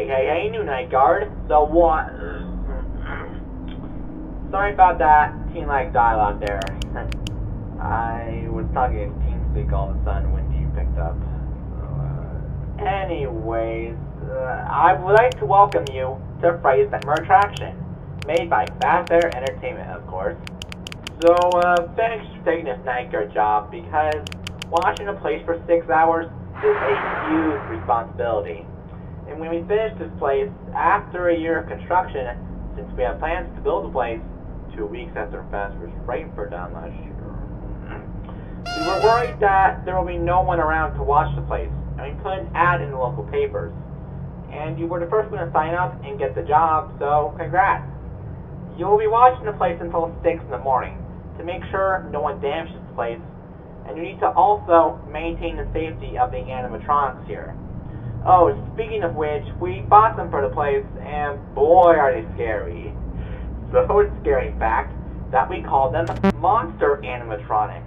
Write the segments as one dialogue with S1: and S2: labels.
S1: Hey, new night guard. So what? Sorry about that teen-like dialogue there. I was talking in TeamSpeak all of a sudden when you picked up. Anyways, I would like to welcome you to Freddy's Nightmare Attraction, made by Fazbear Entertainment, of course. So, thanks for taking this night guard job, because watching a place for 6 hours is a huge responsibility. And when we finish this place, after a year of construction, since we have plans to build the place 2 weeks after Fazbear's Frankfurt down last year, we were worried that there will be no one around to watch the place, and we put an ad in the local papers. And you were the first one to sign up and get the job, so congrats. You will be watching the place until 6 in the morning to make sure no one damages the place, and you need to also maintain the safety of the animatronics here. Oh, speaking of which, we bought them for the place, and boy are they scary. So scary, in fact, that we call them monster animatronics.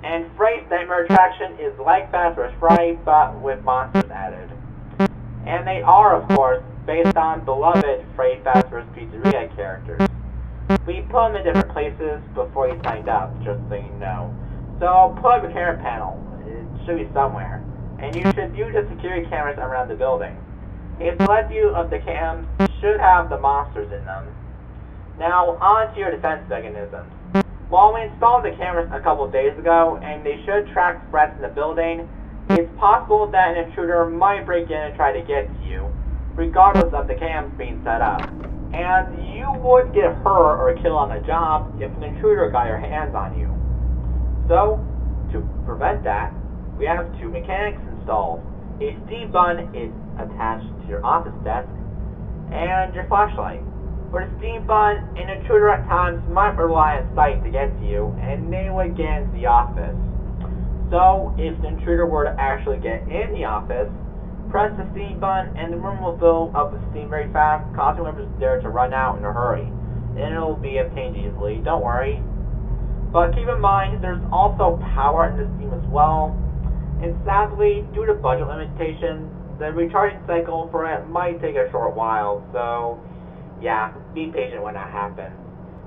S1: And Freddy's Nightmare Attraction is like Fazbear's Fright, but with monsters added. And they are, of course, based on beloved Freddy Fazbear's Pizzeria characters. We put them in different places before you signed up, just so you know. So plug the camera panel. It should be somewhere. And you should view the security cameras around the building. A select view of the cams should have the monsters in them. Now, on to your defense mechanisms. While we installed the cameras a couple of days ago, and they should track threats in the building, it's possible that an intruder might break in and try to get to you, regardless of the cams being set up. And you would get hurt or killed on the job if an intruder got your hands on you. So, to prevent that, we have 2 mechanics installed. A steam bun is attached to your office desk, and your flashlight. For the steam bun, an intruder at times might rely on sight to get to you, and they would get into the office. So, if the intruder were to actually get in the office, press the steam button and the room will fill up with steam very fast, causing whoever's there to run out in a hurry. And it'll be obtained easily, don't worry. But keep in mind, there's also power in this steam as well. And sadly, due to budget limitations, the recharging cycle for it might take a short while, so yeah, be patient when that happens.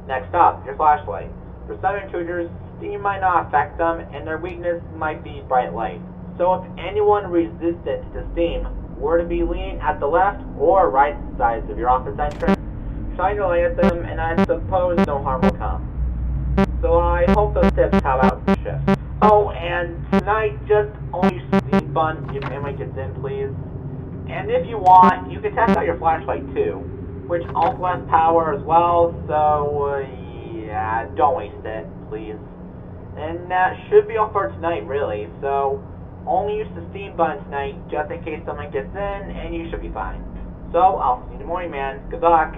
S1: Next up, your flashlight. For some intruders, steam might not affect them, and their weakness might be bright light. So if anyone resistant to steam were to be leaning at the left or right sides of your office entrance, shine your light at them, and I suppose no harm will come. So I hope those tips help out the shift. Oh, and tonight, just only use the steam button if anyone gets in, please. And if you want, you can test out your flashlight too, which also has power as well, so yeah, don't waste it, please. And that should be all for tonight, really, so only use the steam button tonight, just in case someone gets in, and you should be fine. So, I'll see you in the morning, man. Good luck.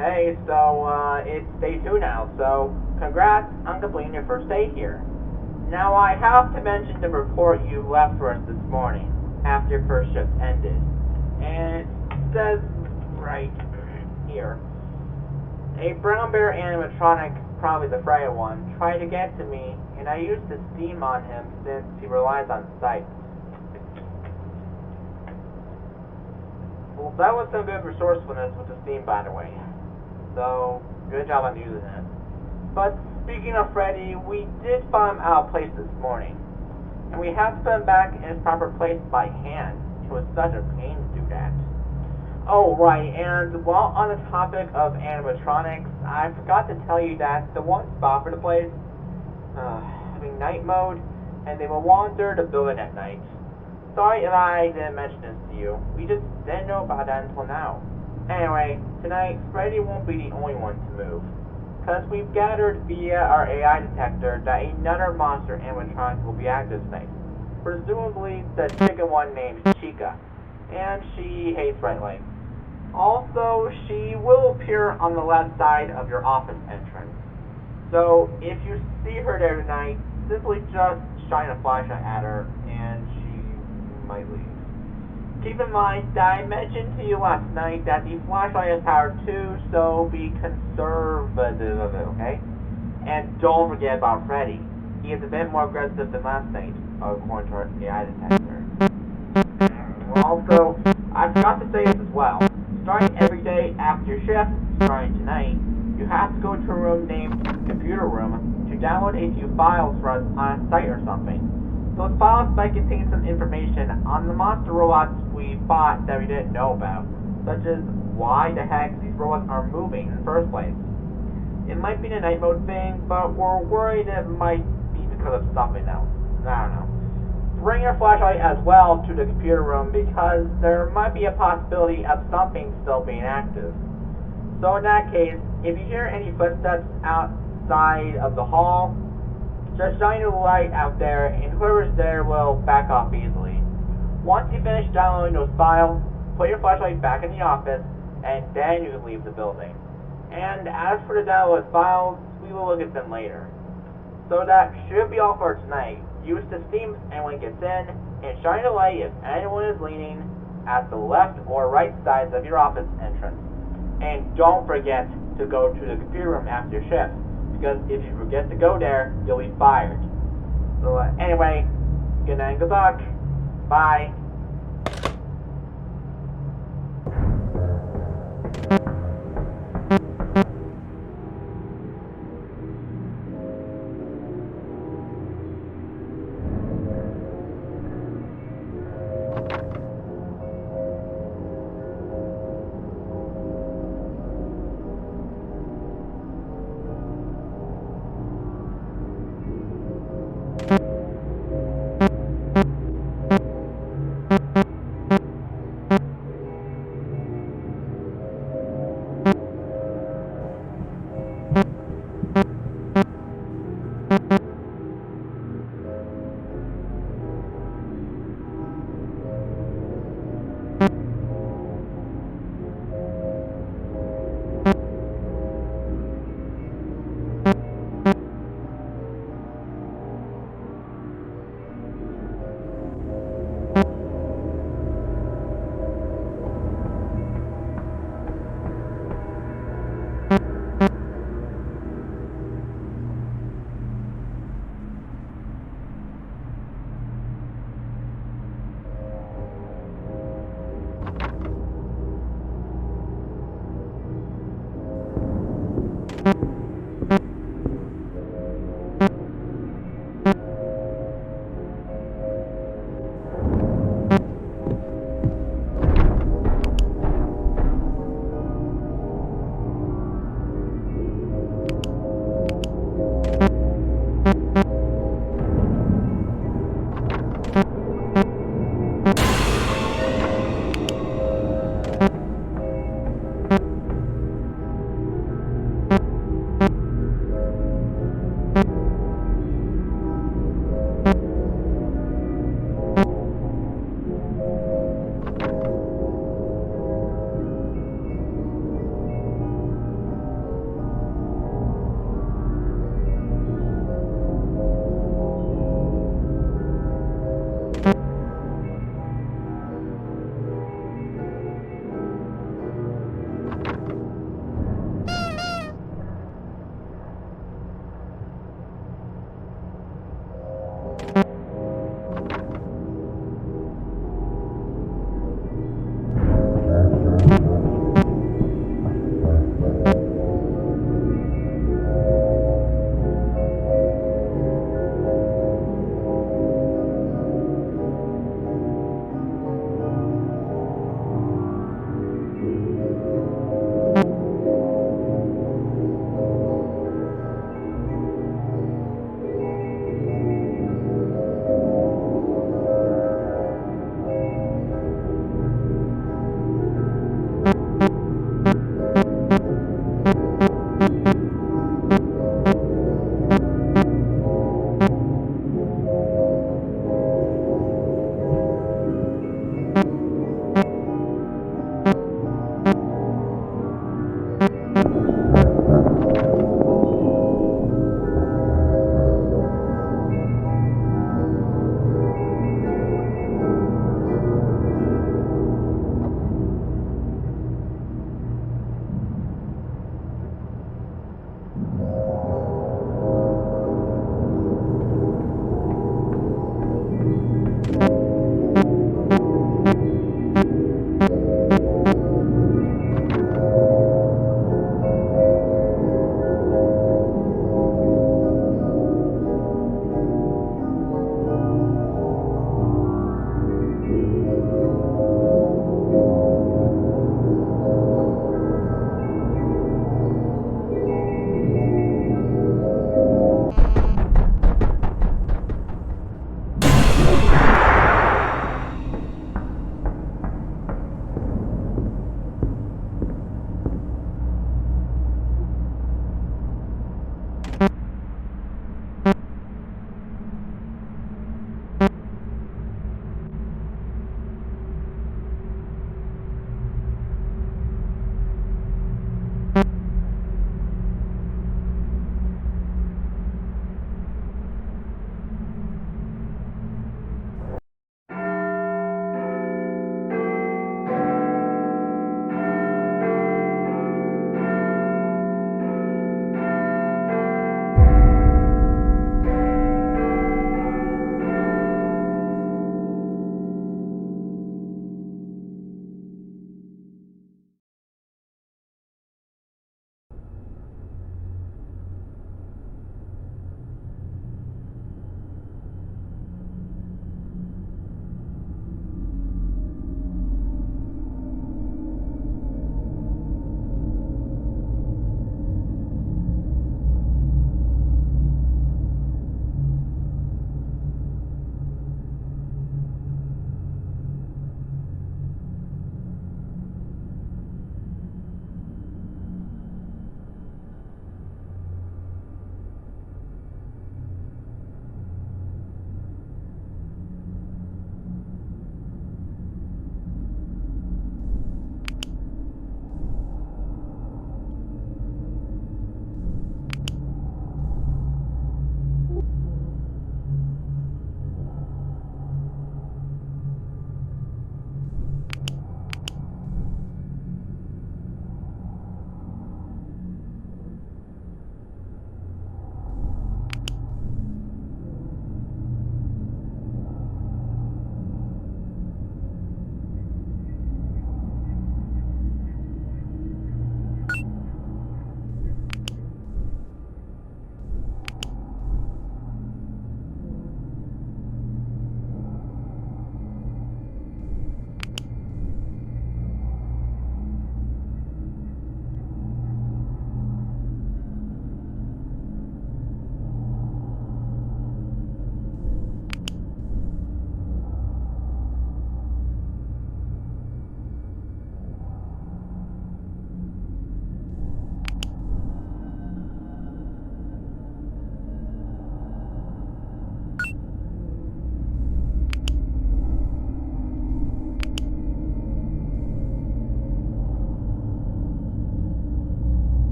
S1: Hey, so, it's day 2 now, so congrats on completing your first day here. Now, I have to mention the report you left for us this morning, after your first shift ended. And it says right here, a brown bear animatronic, probably the Freya one, tried to get to me, and I used the steam on him since he relies on sight. Well, that was some good resourcefulness with the steam, by the way. So, good job on using it. But speaking of Freddy, we did find him out of place this morning. And we have to put him back in his proper place by hand. It was such a pain to do that. Oh, right, and while on the topic of animatronics, I forgot to tell you that the one spot for the place, having night mode, and they will wander the building at night. Sorry if I didn't mention this to you. We just didn't know about that until now. Anyway, tonight, Freddy won't be the only one to move. Because we've gathered via our AI detector that another monster animatronic will be active tonight. Presumably the chicken one named Chica. And she hates bright lights. Also, she will appear on the left side of your office entrance. So, if you see her there tonight, simply just shine a flashlight at her, and she might leave. Keep in mind that I mentioned to you last night that the flashlight is powered too, so be conservative of it, okay? And don't forget about Freddy. He is a bit more aggressive than last night, according to our AI detector. Also, I forgot to say this as well. Starting every day after your shift, starting tonight, you have to go to a room named Computer Room to download a few files for us on a site or something. Those files might contain some information on the monster robots we fought that we didn't know about, such as why the heck these robots are moving in the first place. It might be the night mode thing, but we're worried it might be because of something else. I don't know. Bring your flashlight as well to the computer room because there might be a possibility of something still being active. So in that case, if you hear any footsteps outside of the hall, just shine your light out there and whoever's there will back off easily. Once you finish downloading those files, put your flashlight back in the office and then you can leave the building. And as for the downloaded files, we will look at them later. So that should be all for tonight. Use the steam if anyone gets in, and shine a light if anyone is leaning at the left or right sides of your office entrance. And don't forget to go to the computer room after your shift, because if you forget to go there, you'll be fired. So anyway, good night and good luck. Bye.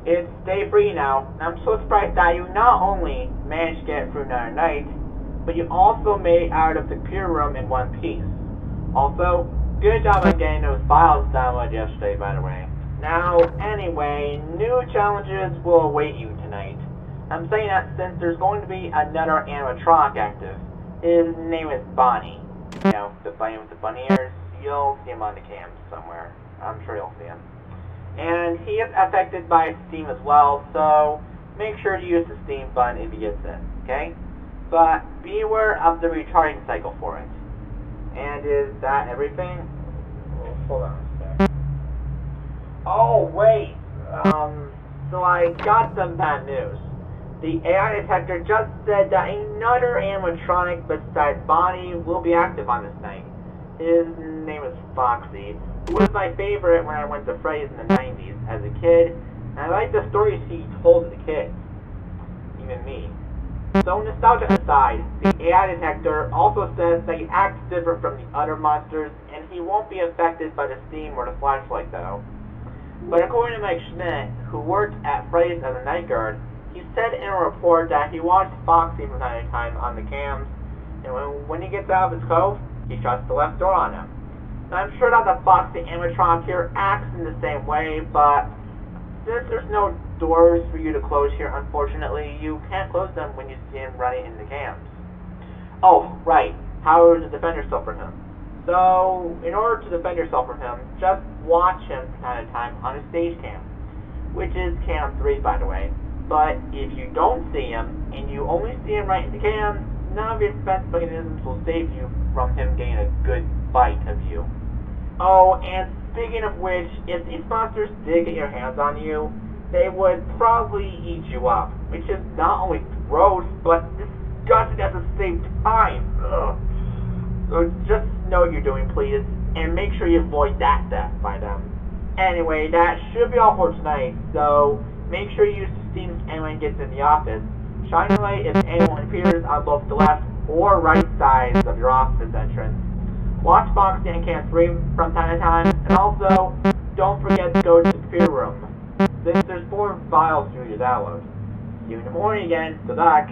S1: It's day 3 now, and I'm so surprised that you not only managed to get through another night, but you also made it out of the computer room in one piece. Also, good job on getting those files downloaded yesterday, by the way. Now, anyway, new challenges will await you tonight. I'm saying that since there's going to be another animatronic active. His name is Bonnie. You know, the bunny with the bunny ears. You'll see him on the cam somewhere. I'm sure you'll see him. And he is affected by steam as well, so make sure to use the steam button if he gets it, okay? But be aware of the recharging cycle for it. And is that everything? Oh, hold on a sec. Oh, wait. So I got some bad news. The AI detector just said that another animatronic besides Bonnie will be active on this night. His name is Foxy. He was my favorite when I went to Freddy's in the 90s as a kid, and I liked the stories he told to the kids. Even me. So nostalgia aside, the AI detector also says that he acts different from the other monsters, and he won't be affected by the steam or the flashlight though. But according to Mike Schmidt, who worked at Freddy's as a night guard, he said in a report that he watched Foxy from time to time on the cams, and when he gets out of his cove, he shuts the left door on him. Now, I'm sure that the Foxy animatronic here acts in the same way, but since there's no doors for you to close here, unfortunately, you can't close them when you see him running in the cams. Oh, right. How to defend yourself from him. So, in order to defend yourself from him, just watch him from time to time on a stage cam, which is cam 3, by the way. But if you don't see him, and you only see him right in the cams, none of your defense mechanisms will save you from him getting a good bite of you. Oh, and speaking of which, if these monsters did get your hands on you, they would probably eat you up, which is not only gross, but disgusting at the same time. Ugh. So just know what you're doing, please, and make sure you avoid that death by them. Anyway, that should be all for tonight, so make sure you use the steam if anyone gets in the office. Shine a light if anyone appears on both the left or right sides of your office entrance. Watch Foxy and Cam 3 from time to time, and also, don't forget to go to the computer room, since there's 4 files for you to download. See you in the morning again. Good luck.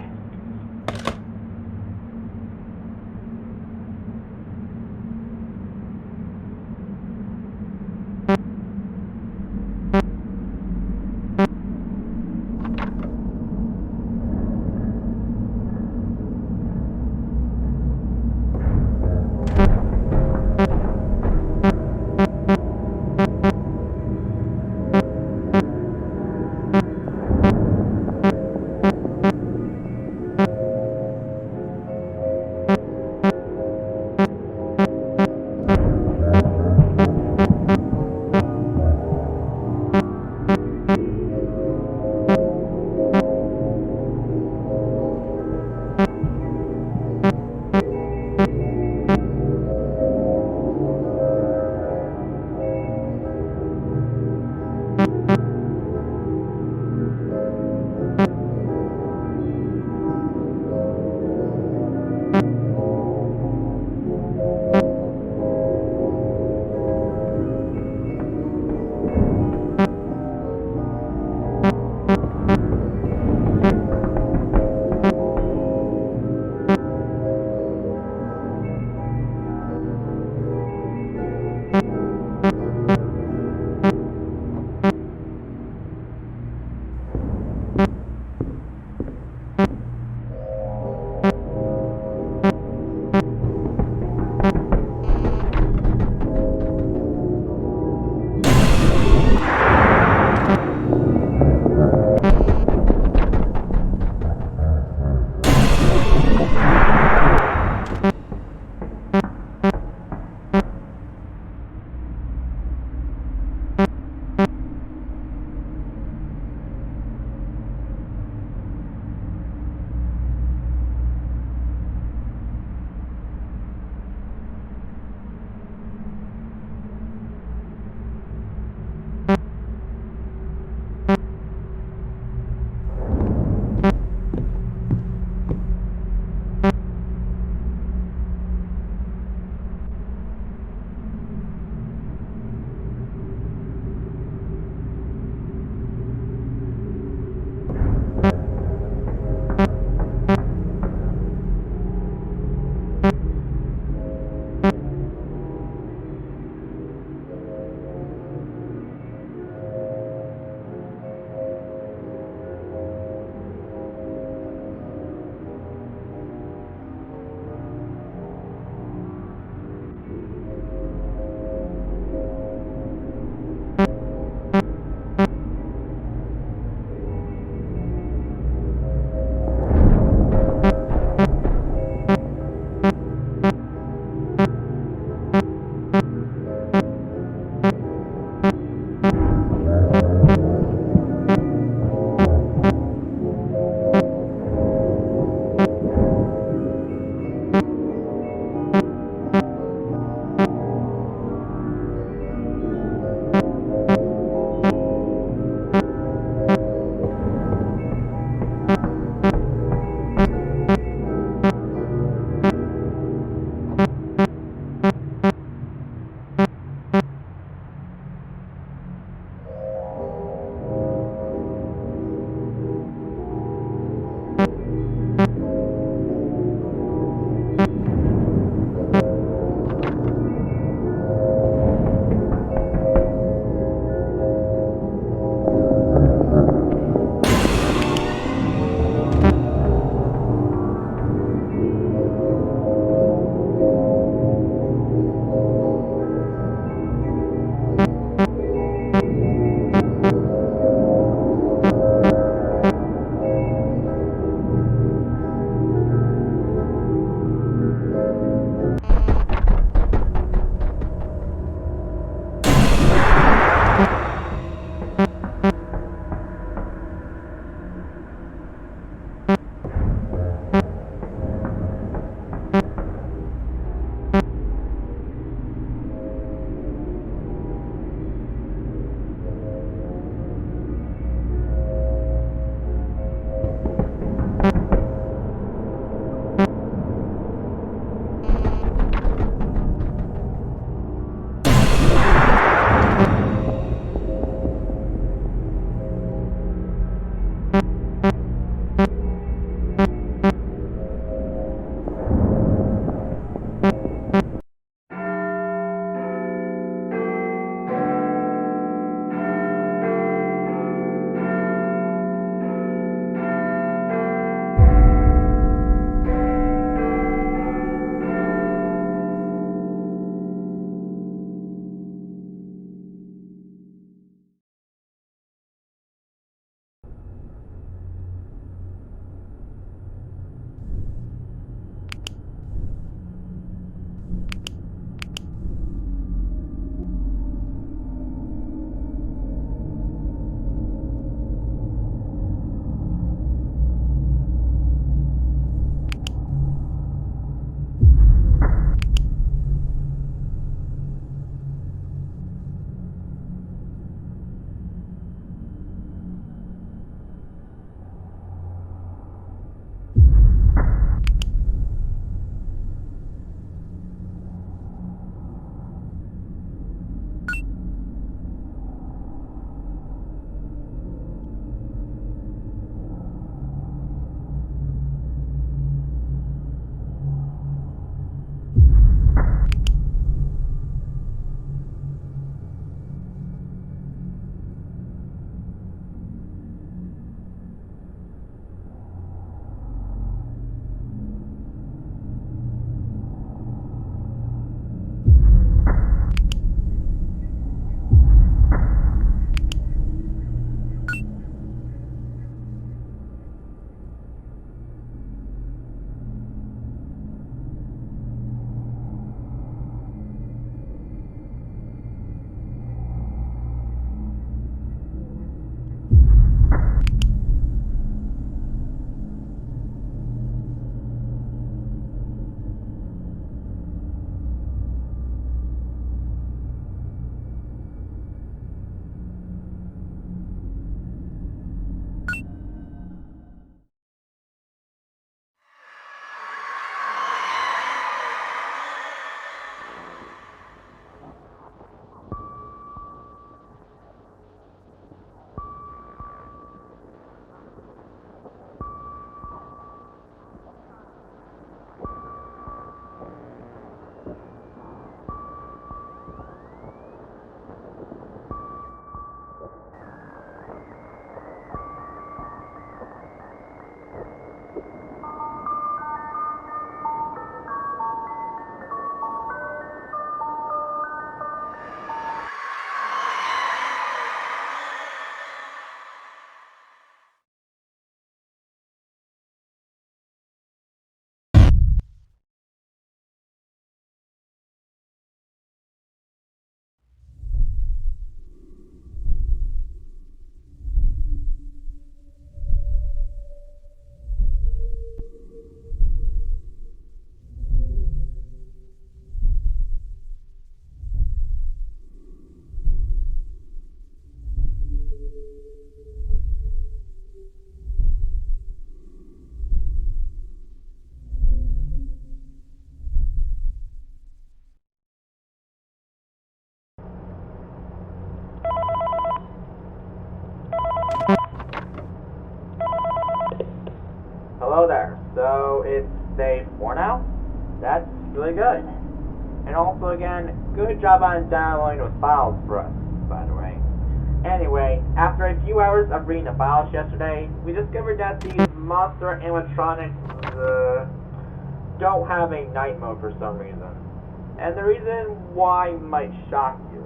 S1: Hello there. So it's day 4 now? That's really good. And also again, good job on downloading those files for us, by the way. Anyway, after a few hours of reading the files yesterday, we discovered that these monster animatronics don't have a night mode for some reason. And the reason why might shock you.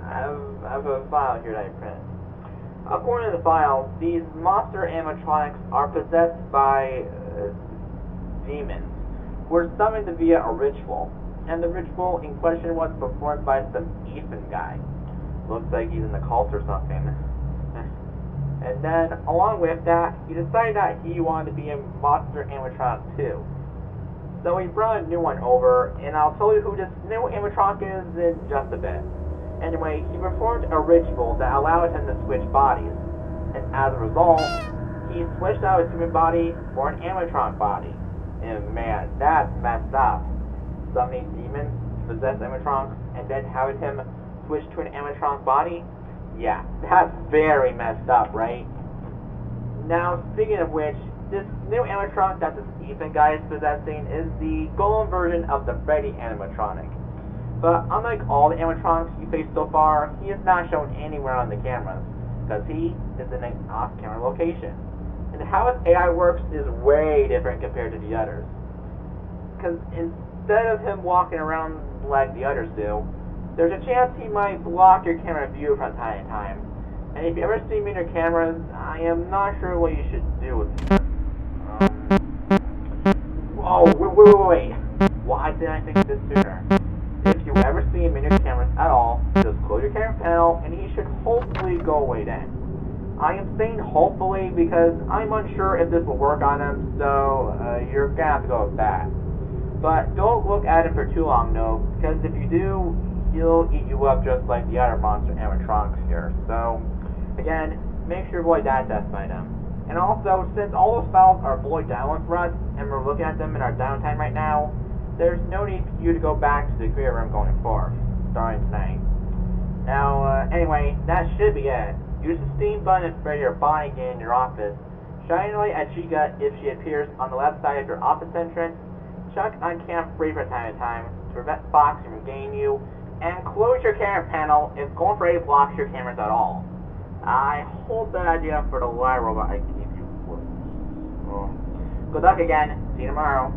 S1: I have a file here that I printed. According to the file, these monster animatronics are possessed by demons who were summoned via a ritual. And the ritual in question was performed by some Ethan guy. Looks like he's in the cult or something. And then, along with that, he decided that he wanted to be a monster animatronic too. So he brought a new one over, and I'll tell you who this new animatronic is in just a bit. Anyway, he performed a ritual that allowed him to switch bodies, and as a result, he switched out his human body for an animatronic body. And man, that's messed up. Summoning demons to possess animatronics, and then having him switch to an animatronic body? Yeah, that's very messed up, right? Now, speaking of which, this new animatronic that this Ethan guy is possessing is the golem version of the Freddy animatronic. But unlike all the animatronics you faced so far, he is not shown anywhere on the cameras, because he is in an off-camera location. And how his AI works is way different compared to the others. Because instead of him walking around like the others do, there's a chance he might block your camera view from time to time. And if you ever see me in your cameras, I am not sure what you should do with it. Wait. Why didn't I think of this sooner? If you ever see him in your cameras at all, just close your camera panel and he should hopefully go away then. I am saying hopefully because I'm unsure if this will work on him, so you're gonna have to go with that. But don't look at him for too long though, because if you do, he'll eat you up just like the other monster animatronics here. So, again, make sure to avoid that death by them. And also, since all those files are fully downloaded for us, and we're looking at them in our downtime right now, there's no need for you to go back to the creator room going forward, starting tonight. Now, anyway, that should be it. Use the Steam button for your body again in your office. Shine a light at Chica if she appears on the left side of your office entrance. Check on Cam Free from time to time to prevent Fox from gaining you. And close your camera panel if Going Freddy blocks your cameras at all. I hold that idea for the live robot I gave you. Well, good luck again. See you tomorrow.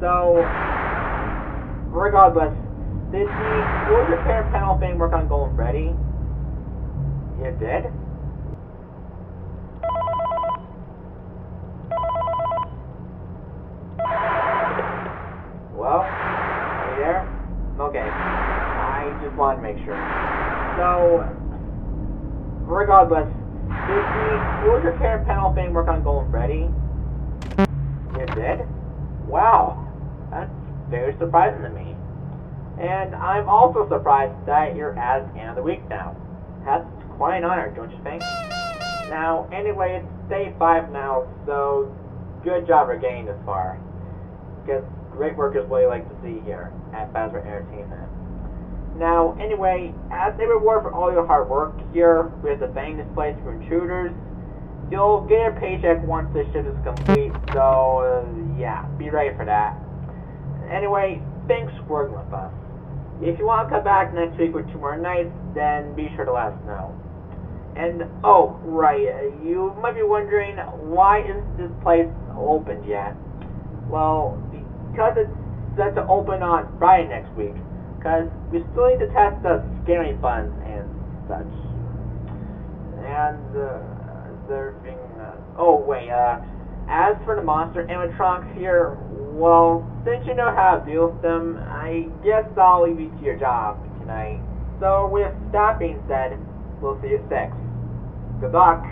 S1: So, regardless, did the wood repair panel thing work on Golden Freddy? It did? Well, are you there? Okay. I just wanted to make sure. So, regardless, did the wood repair panel thing work on Golden Freddy? It did? Wow. That's very surprising to me. And I'm also surprised that you're at the end of the week now. That's quite an honor, don't you think? Now, anyway, it's day 5 now, so good job for getting this far. Because great work is what I like to see here at Fazbear Entertainment. Now, anyway, as a reward for all your hard work here with the bang displays for intruders, you'll get your paycheck once this shift is complete, so yeah, be ready for that. Anyway, thanks for working with us. If you want to come back next week with 2 more nights, then be sure to let us know. And, oh, right, you might be wondering, why isn't this place opened yet? Well, because it's set to open on Friday next week, because we still need to test the scaling buttons and such. And, as for the monster animatronics here, well, since you know how to deal with them, I guess I'll leave you to your job tonight. So, with that being said, we'll see you at 6. Good luck!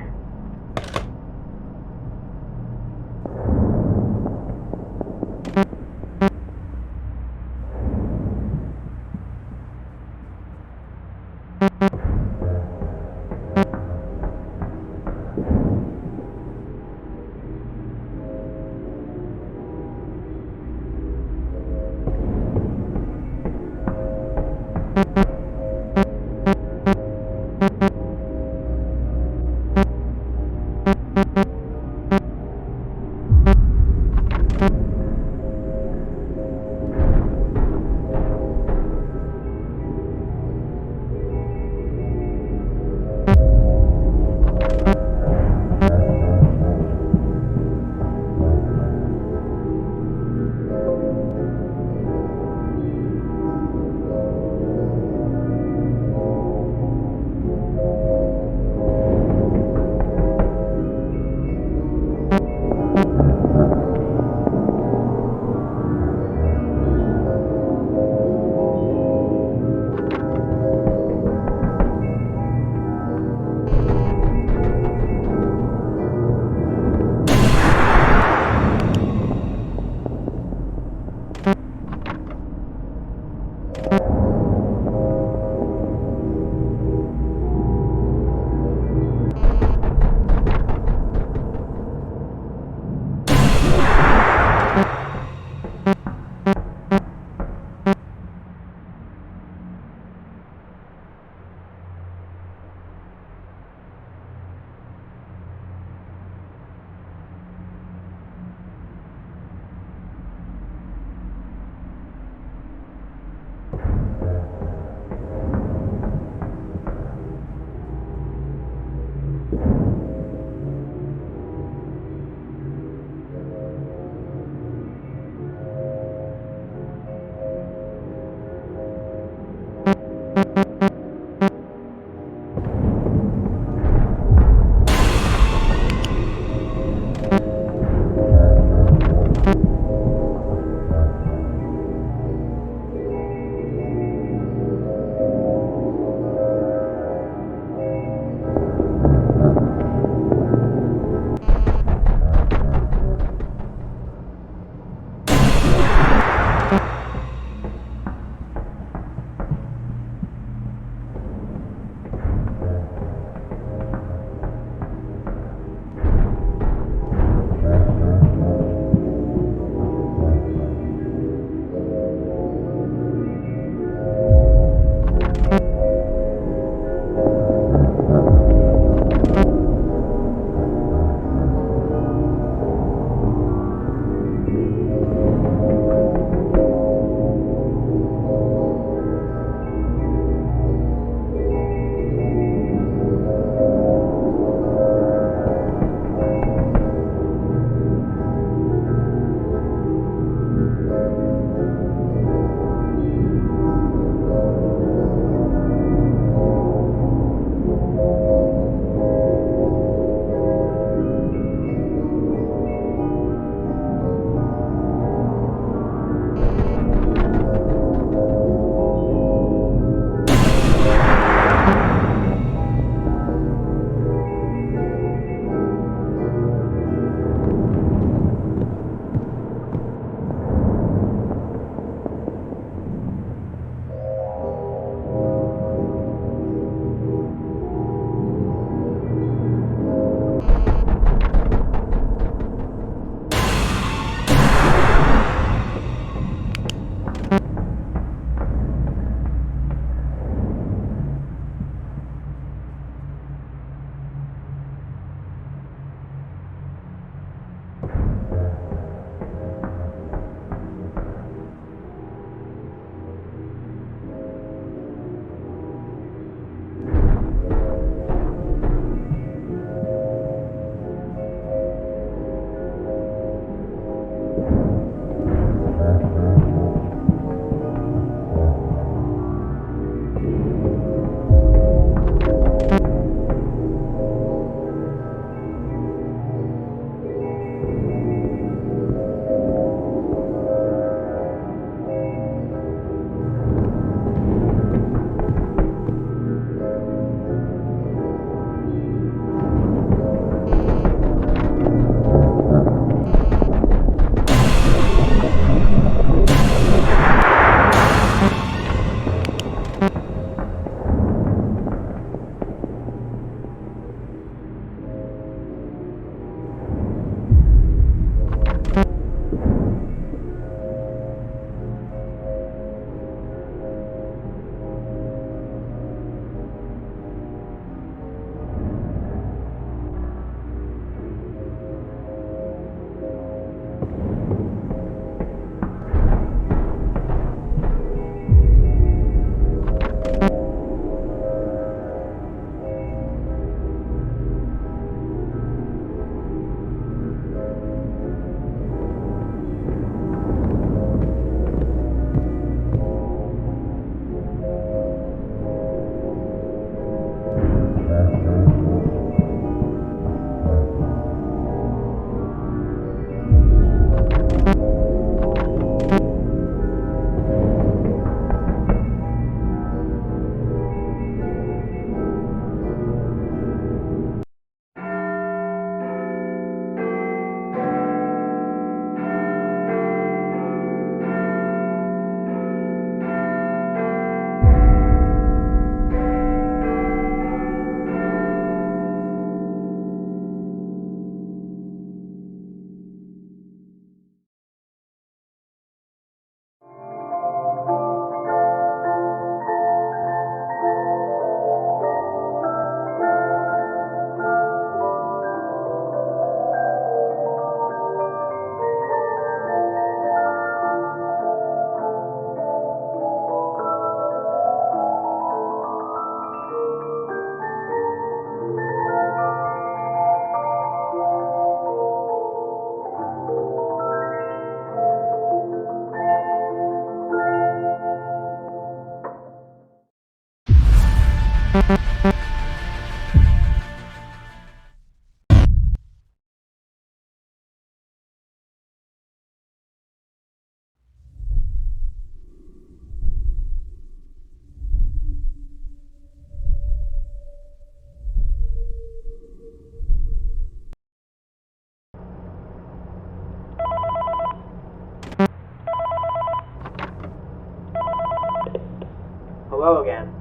S1: Hello again.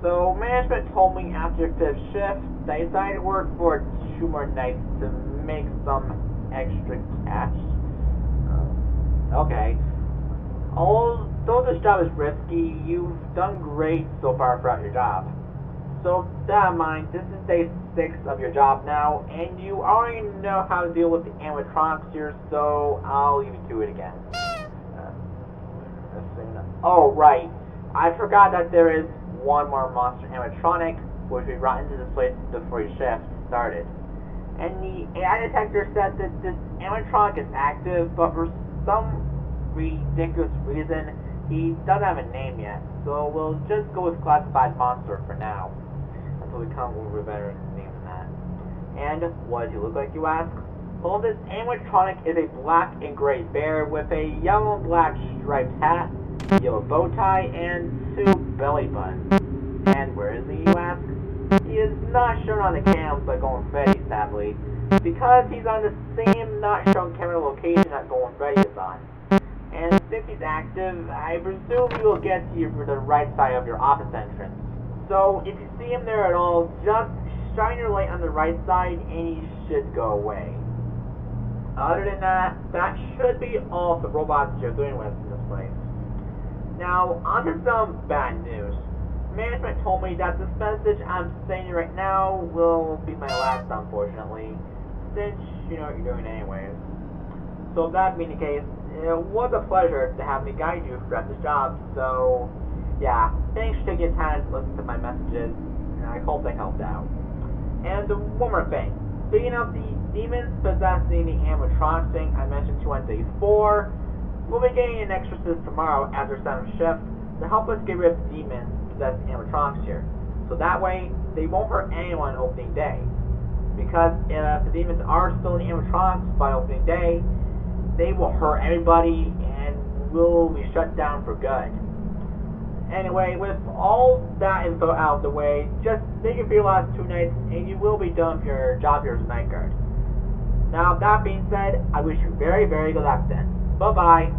S1: So, management told me after your fifth shift, they decided to work for 2 more nights to make some extra cash. Okay. Although this job is risky, you've done great so far throughout your job. So, with that in mind, this is day 6 of your job now, and you already know how to deal with the animatronics here, so I'll leave you to it again. Oh, right. I forgot that there is one more monster animatronic, which we brought into this place before your shift started. And the AI detector said that this animatronic is active, but for some ridiculous reason, he doesn't have a name yet. So we'll just go with classified monster for now, until we come up with a better name than that. And what does he look like, you ask? Well, this animatronic is a black and gray bear with a yellow and black striped hat, yellow bow tie, and 2 belly buttons. And where is he, you ask? He is not shown on the cam but Golden Freddy, sadly, because he's on the same not shown camera location that Golden Freddy is on. And since he's active, I presume he will get to you for the right side of your office entrance. So if you see him there at all, just shine your light on the right side and he should go away. Other than that, that should be all the robots you're dealing with in this place. Now, onto some bad news. Management told me that this message I'm saying you right now will be my last, unfortunately, since you know what you're doing anyways. So that being the case, it was a pleasure to have me guide you throughout this job, so yeah, thanks for taking time to listen to my messages, and I hope they helped out. And one more thing, speaking of the demons possessing the animatronics thing I mentioned to you on day 4, we'll be getting an exorcist tomorrow after 7th shift to help us get rid of the demons possessing animatronics here. So that way, they won't hurt anyone on opening day. Because if the demons are still in the animatronics by opening day, they will hurt everybody and will be shut down for good. Anyway, with all that info out of the way, just make it for your last 2 nights and you will be done with your job here as a night guard. Now, that being said, I wish you very, very good luck then. Bye-bye.